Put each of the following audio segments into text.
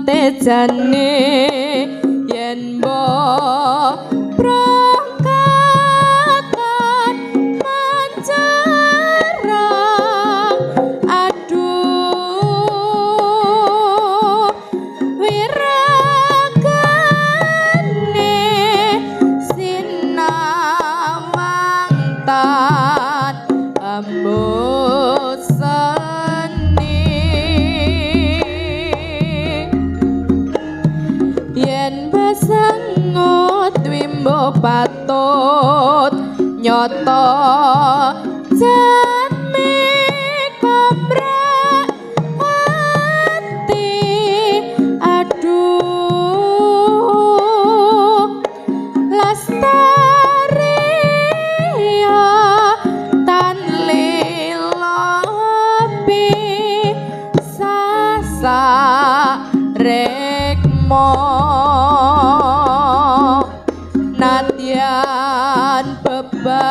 Tejane yen mbok prangkatan mancerang aduh wiragane sinawangtan ambut yen basangot wimbo patut nyoto jatmi kobrak hati aduh lastari ya tan lilopi sasa rekmo nadyan bebasane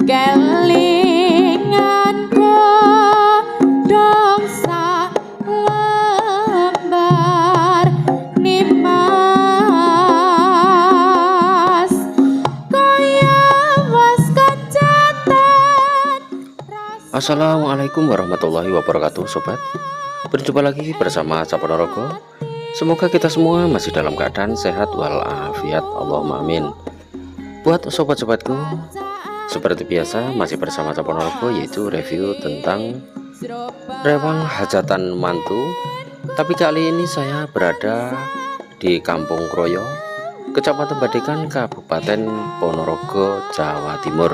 kelingan godhong lembar nimas kaya was kacatan. Assalamualaikum warahmatullahi wabarakatuh sobat. Berjumpa lagi bersama Ca Ponorogo. Semoga kita semua masih dalam keadaan sehat walafiat, Allahumma amin. Buat sobat-sobatku, seperti biasa masih bersama Ca Ponorogo, yaitu review tentang rewang hajatan mantu. Tapi kali ini saya berada di Kampung Kroyo, Kecamatan Badekan, Kabupaten Ponorogo, Jawa Timur.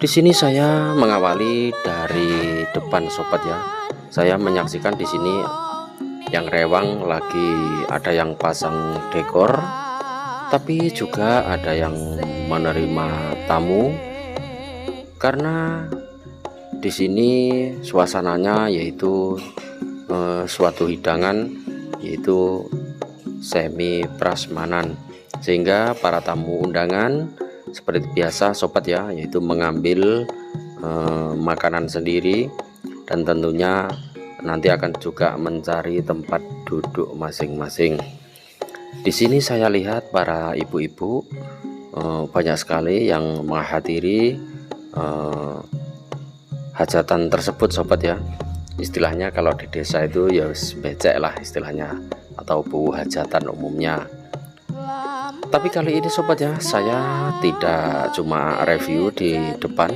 Di sini saya mengawali dari depan sobat ya. Saya menyaksikan di sini yang rewang lagi ada yang pasang dekor, tapi juga ada yang menerima tamu. Karena di sini suasananya yaitu suatu hidangan, yaitu semi prasmanan, sehingga para tamu undangan seperti biasa sobat ya, yaitu mengambil makanan sendiri. Dan tentunya nanti akan juga mencari tempat duduk masing-masing. Di sini saya lihat para ibu-ibu banyak sekali yang menghadiri hajatan tersebut sobat ya. Istilahnya kalau di desa itu ya becek lah istilahnya, atau bu hajatan umumnya. Tapi kali ini sobat ya, saya tidak cuma review di depan,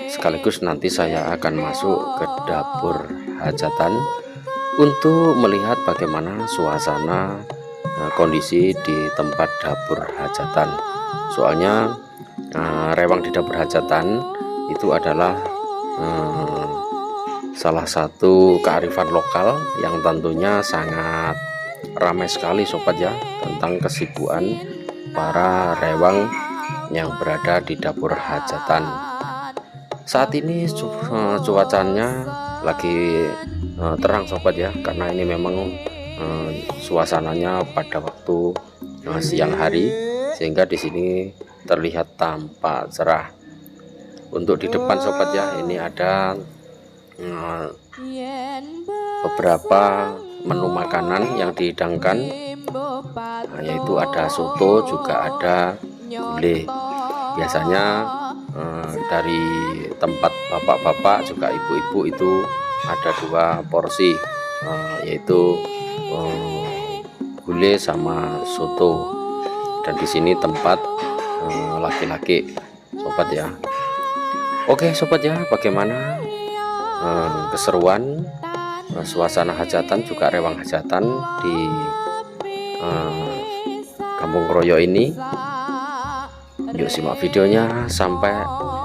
sekaligus nanti saya akan masuk ke dapur hajatan untuk melihat bagaimana suasana kondisi di tempat dapur hajatan. Soalnya rewang di dapur hajatan itu adalah salah satu kearifan lokal yang tentunya sangat ramai sekali sobat ya, tentang kesibukan para rewang yang berada di dapur hajatan. Saat ini cuacanya lagi terang sobat ya, karena ini memang suasananya pada waktu siang hari, sehingga di sini terlihat tampak cerah. Untuk di depan sobat ya, ini ada beberapa menu makanan yang dihidangkan, yaitu ada soto, juga ada gulai. Biasanya dari tempat bapak-bapak juga ibu-ibu itu ada 2 porsi, yaitu gulai sama soto. Dan di sini tempat laki-laki sobat ya. Oke sobat ya, bagaimana keseruan suasana hajatan juga rewang hajatan di Kampung Kroyo ini? Yuk simak videonya sampai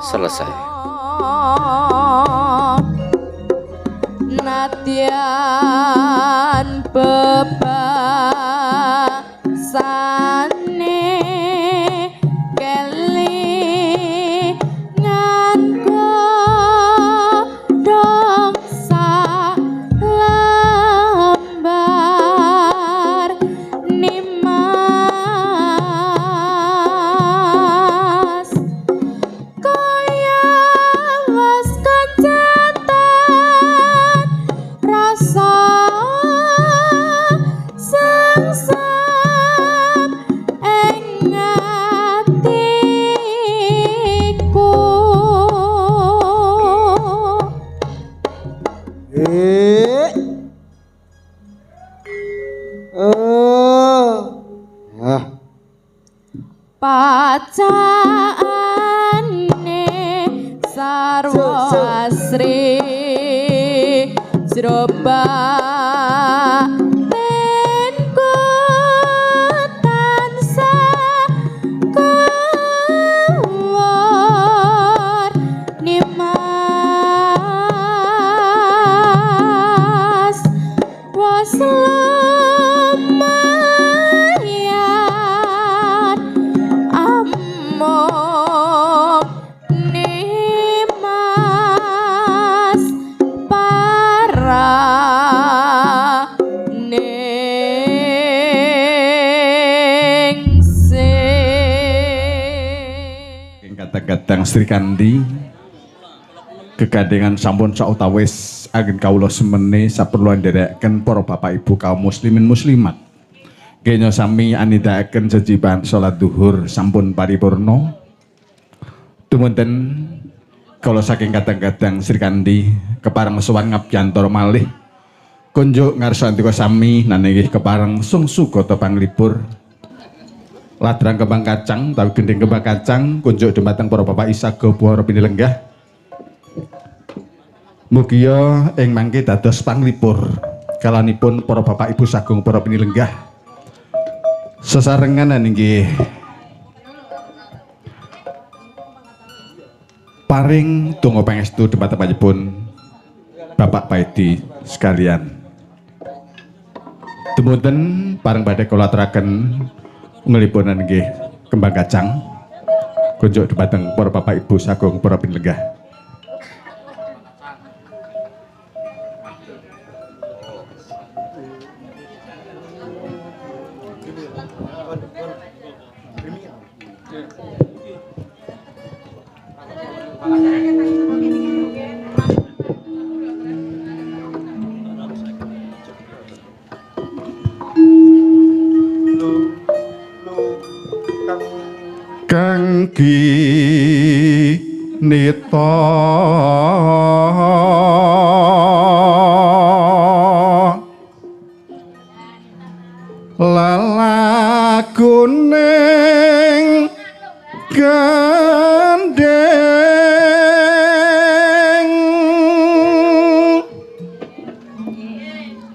selesai. Natian bebasane kelingan godhong salembar nimas kaya was kencatan rasa sengsem ing atiku. Pacaane sarwa asri jrobatinku tansah kuwar nimas was lumayan among nimas para ningsih. Kadang-kadang Sri Kandi kegandengan sampun sautawis ageng kawula semene saperlu nderekaken para bapak ibu kaum muslimin muslimat. Kenya sami anindakaken jejiban salat zuhur sampun paripurna. Dumunten kala saking kadang-kadang Sri Kandi kepareng sowan ngabiyantara malih kunjuk ngarsantika sami nanggih kepareng sungsu gata panglipur. Ladrang kembang kacang, tawi gending kembang kacang, kunjuk dumateng para bapak isaga para pinilenggah. Mugia ing mangke dados panglipur kalanipun para bapak ibu sagung para pinilenggah. Sesarengan inggih paring donga pangestu dumateng panjenengan Bapak Paedi sekalian. Dumunten pareng badhe kula aturaken ngelipun nggih kembang kacang kunjuk dumateng para bapak ibu sagung para pinilenggah. Kang nita lalakuning gandeng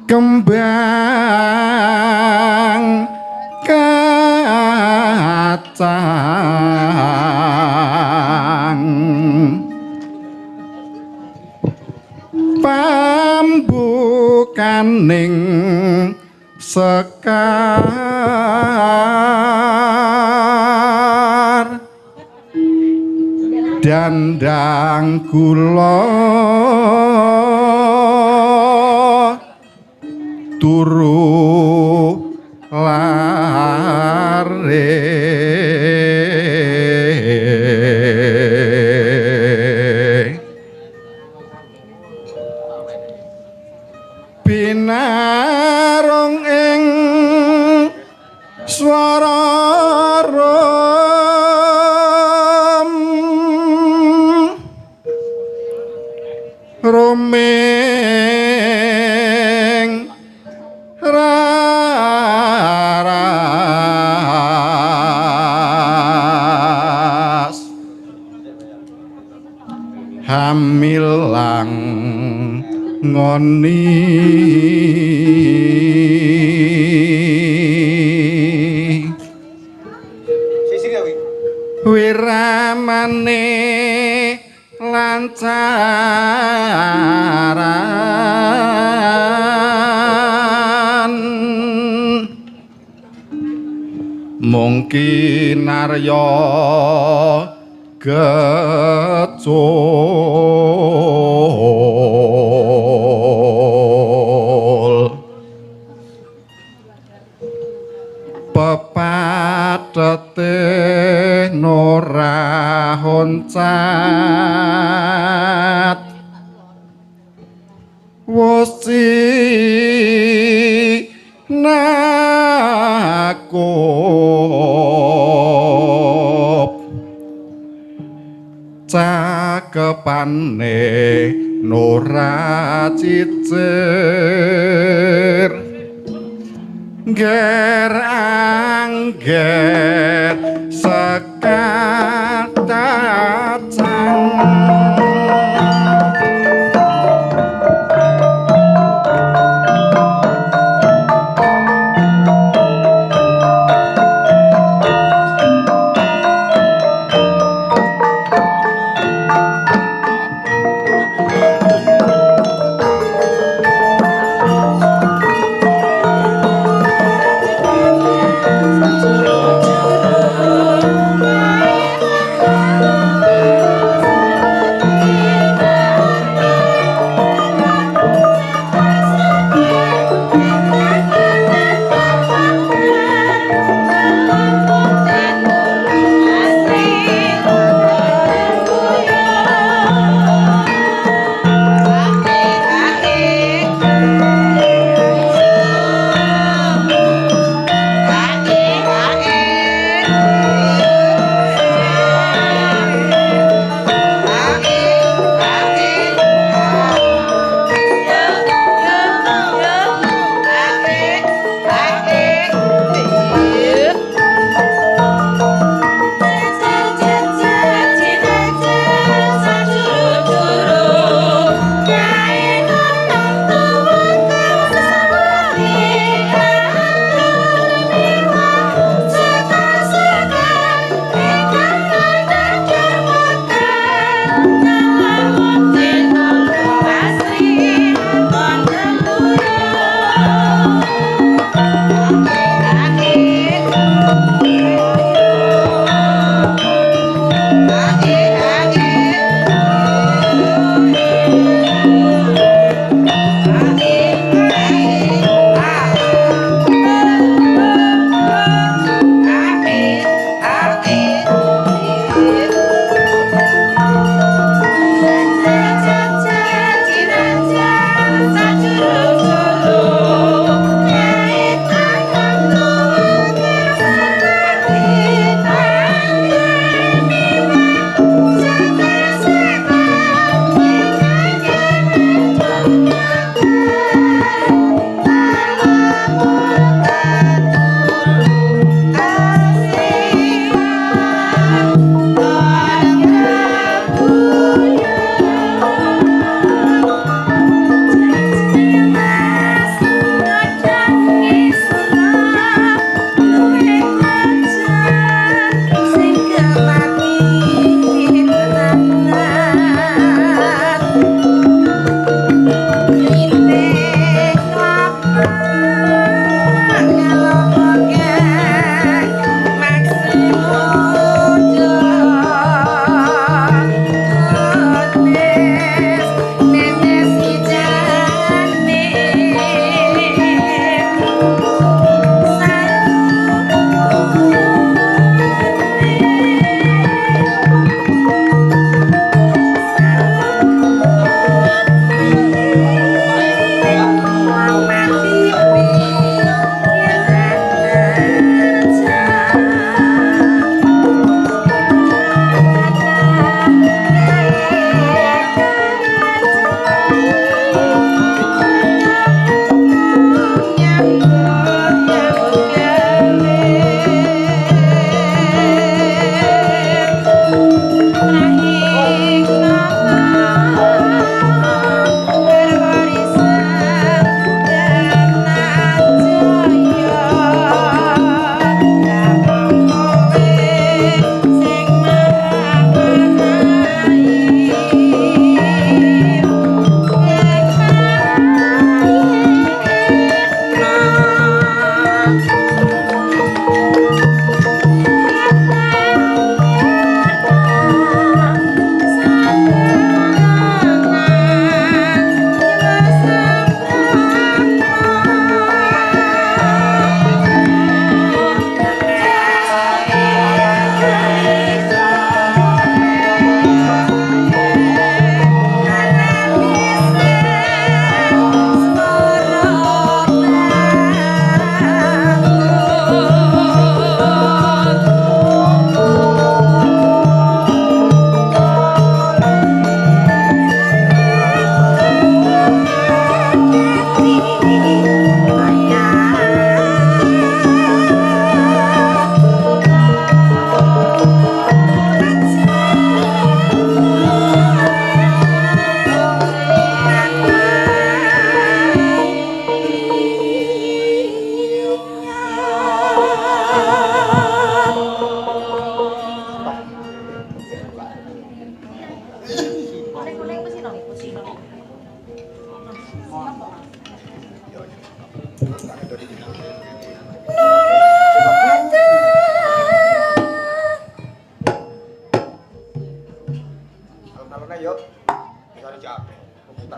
kembang kacang pambukaning sekar dandang kula turu lare pinarong ing swara romeng raras hamilang ngoni wiramane lancaran mungkin arya gecul pepatete nora honcat wosi nakup cakepane nora cicir ger angger sekatacang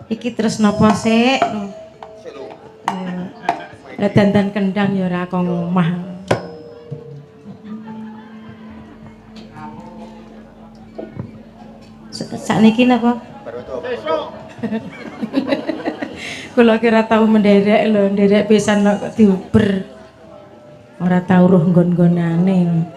Iki terus napa sik? Lah dandan kendang ya ora kok ngomah. Sakniki napa? Kula kira tau menderek lho, nderek pisan kok diuber. Ora tau roh nggon-nggonane.